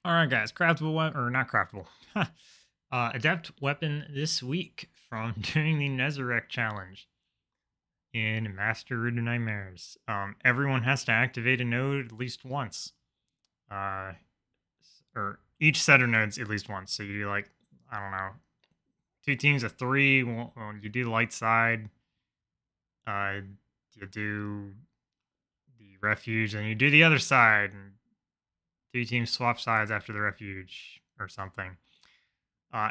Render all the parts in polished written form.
All right, guys. Craftable weapon, or not craftable. Adept weapon this week from doing the Nezarec challenge in Master Root of Nightmares. Everyone has to activate a node at least once. Or each set of nodes at least once. So you do like, I don't know, 2 teams of 3. You do the light side. You do the refuge, and you do the other side, and 2 teams swap sides after the refuge or something.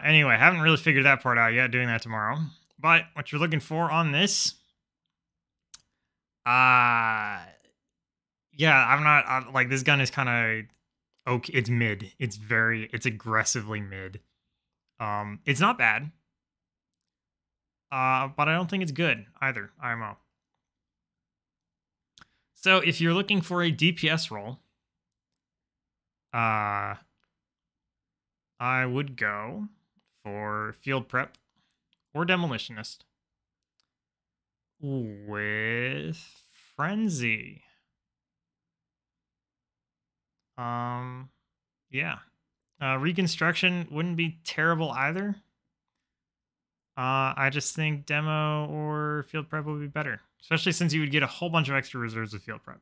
Anyway, haven't really figured that part out yet, doing that tomorrow. But what you're looking for on this, yeah, I'm not, like, this gun is kind of, okay, it's mid. It's aggressively mid. It's not bad. But I don't think it's good either, IMO. So if you're looking for a DPS role, I would go for Field Prep or Demolitionist with Frenzy. Yeah. Reconstruction wouldn't be terrible either. I just think Demo or Field Prep would be better, especially since you would get a whole bunch of extra reserves with Field Prep.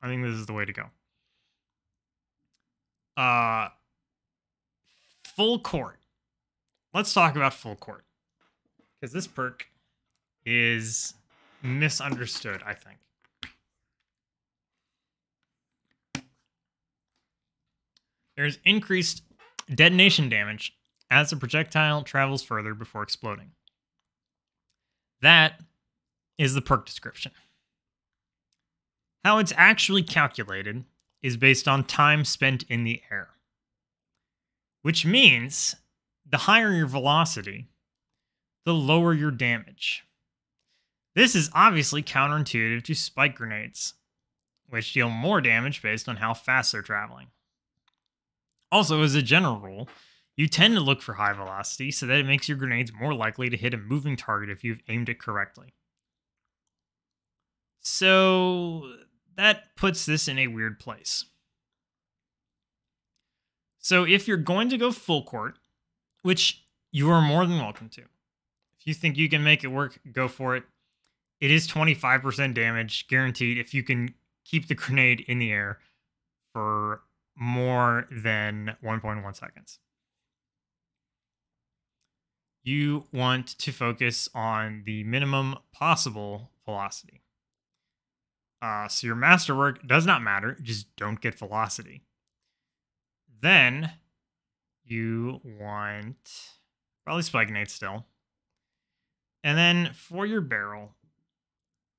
I think this is the way to go. Full Court. Let's talk about Full Court, because this perk is misunderstood, I think. There's increased detonation damage as the projectile travels further before exploding. That is the perk description. How it's actually calculated is based on time spent in the air, which means the higher your velocity, the lower your damage. This is obviously counterintuitive to spike grenades, which deal more damage based on how fast they're traveling. Also, as a general rule, you tend to look for high velocity so that it makes your grenades more likely to hit a moving target if you've aimed it correctly. So that puts this in a weird place. So if you're going to go full court, which you are more than welcome to, if you think you can make it work, go for it. It is 25% damage guaranteed if you can keep the grenade in the air for more than 1.1 seconds. You want to focus on the minimum possible velocity. So your masterwork does not matter, just don't get velocity. Then you want probably spike grenade still. And then for your barrel,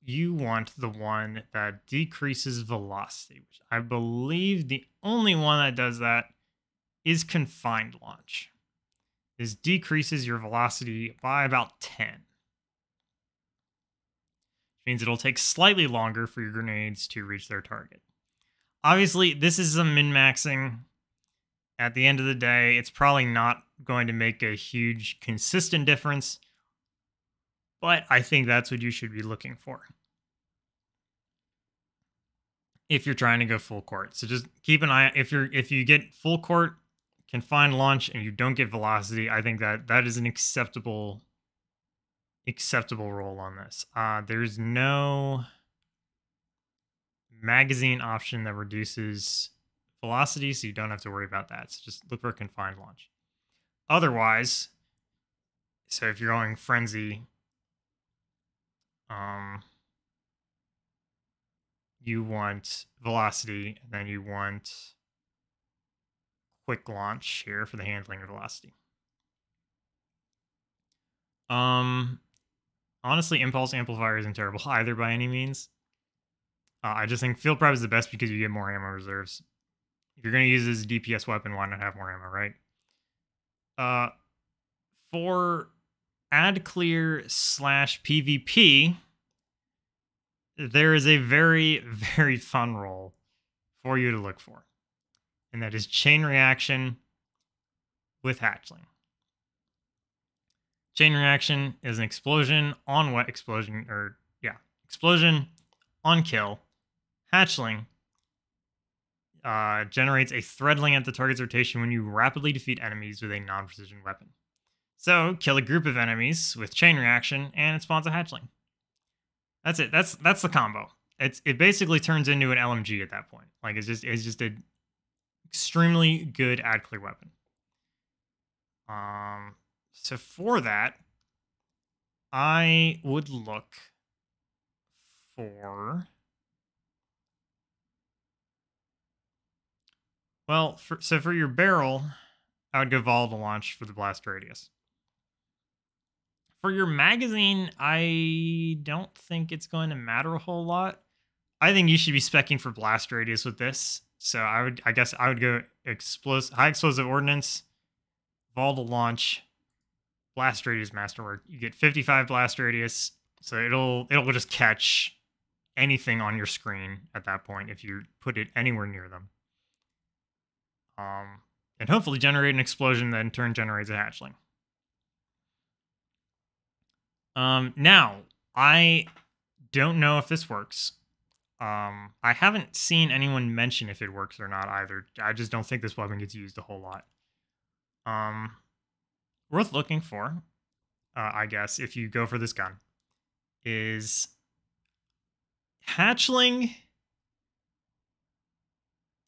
you want the one that decreases velocity, which I believe the only one that does that is confined launch. This decreases your velocity by about 10. Which means it'll take slightly longer for your grenades to reach their target. Obviously, this is a min-maxing. At the end of the day, it's probably not going to make a huge consistent difference, but I think that's what you should be looking for if you're trying to go full court. So just keep an eye. If you get full court, confined launch, and you don't get velocity, I think that is an acceptable roll on this. There's no magazine option that reduces velocity, so you don't have to worry about that. So just look for a confined launch. Otherwise, so if you're going frenzy, you want velocity, and then you want quick launch here for the handling of velocity. Honestly, impulse amplifier isn't terrible either by any means. I just think field prep is the best because you get more ammo reserves. If you're going to use this as a DPS weapon, why not have more ammo, right? For ad clear / PvP, there is a very, very fun role for you to look for. And that is chain reaction with hatchling. Chain reaction is an explosion on explosion on kill. Hatchling generates a threadling at the target's rotation when you rapidly defeat enemies with a non-precision weapon. So kill a group of enemies with chain reaction, and it spawns a hatchling. That's it. That's the combo. It basically turns into an LMG at that point. Like it's just an extremely good add clear weapon. So for that, I would look for, well, for your barrel, I would go volatile launch for the blast radius. For your magazine, I don't think it's going to matter a whole lot. I think you should be speccing for blast radius with this. So I guess I would go high explosive ordnance, volatile launch, blast radius masterwork. You get 55 blast radius, so it'll just catch anything on your screen at that point if you put it anywhere near them. And hopefully generate an explosion that in turn generates a hatchling. Now, I don't know if this works. I haven't seen anyone mention if it works or not either. I just don't think this weapon gets used a whole lot. Worth looking for, I guess, if you go for this gun, is hatchling.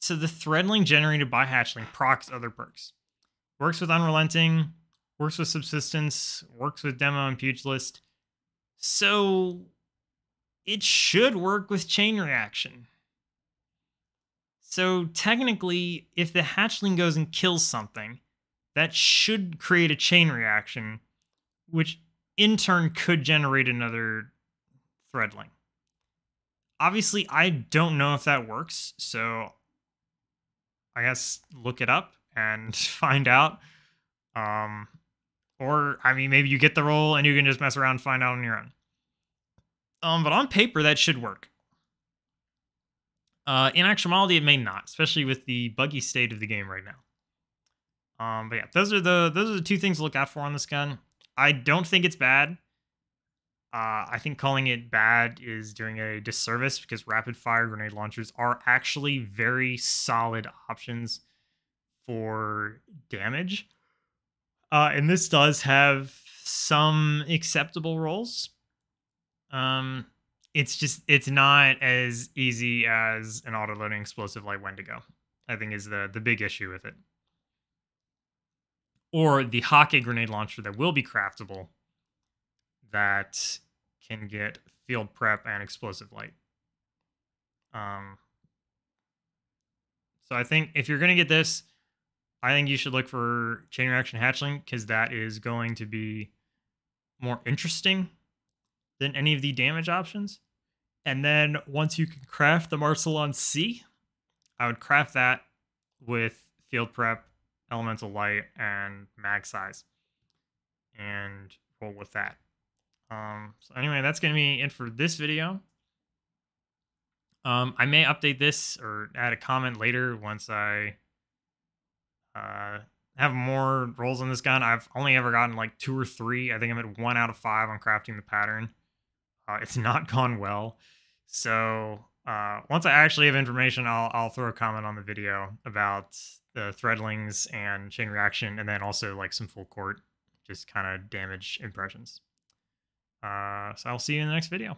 So the threadling generated by hatchling procs other perks. Works with unrelenting, works with subsistence, works with demo and pugilist. So it should work with chain reaction. So technically, if the hatchling goes and kills something, that should create a chain reaction, which in turn could generate another threadling. Obviously, I don't know if that works, so I guess look it up and find out. Or, I mean, maybe you get the roll and you can just mess around and find out on your own. But on paper, that should work. In actuality, it may not, especially with the buggy state of the game right now. But yeah, those are the two things to look out for on this gun. I don't think it's bad. I think calling it bad is doing a disservice because rapid fire grenade launchers are actually very solid options for damage. And this does have some acceptable rolls. It's not as easy as an auto-loading explosive like Wendigo, I think is the big issue with it. Or the Hake grenade launcher that will be craftable that can get field prep and explosive light. So I think if you're going to get this, I think you should look for chain reaction hatchling because that is going to be more interesting than any of the damage options. And then once you can craft the Marcelon C, I would craft that with field prep, elemental light, and mag size. And roll with that. So anyway, that's going to be it for this video. I may update this or add a comment later once I have more rolls on this gun. I've only ever gotten like 2 or 3. I think I'm at 1 out of 5 on crafting the pattern. It's not gone well. So once I actually have information, I'll throw a comment on the video about the threadlings and chain reaction, and then also like some full court, just kind of damage impressions. So I'll see you in the next video.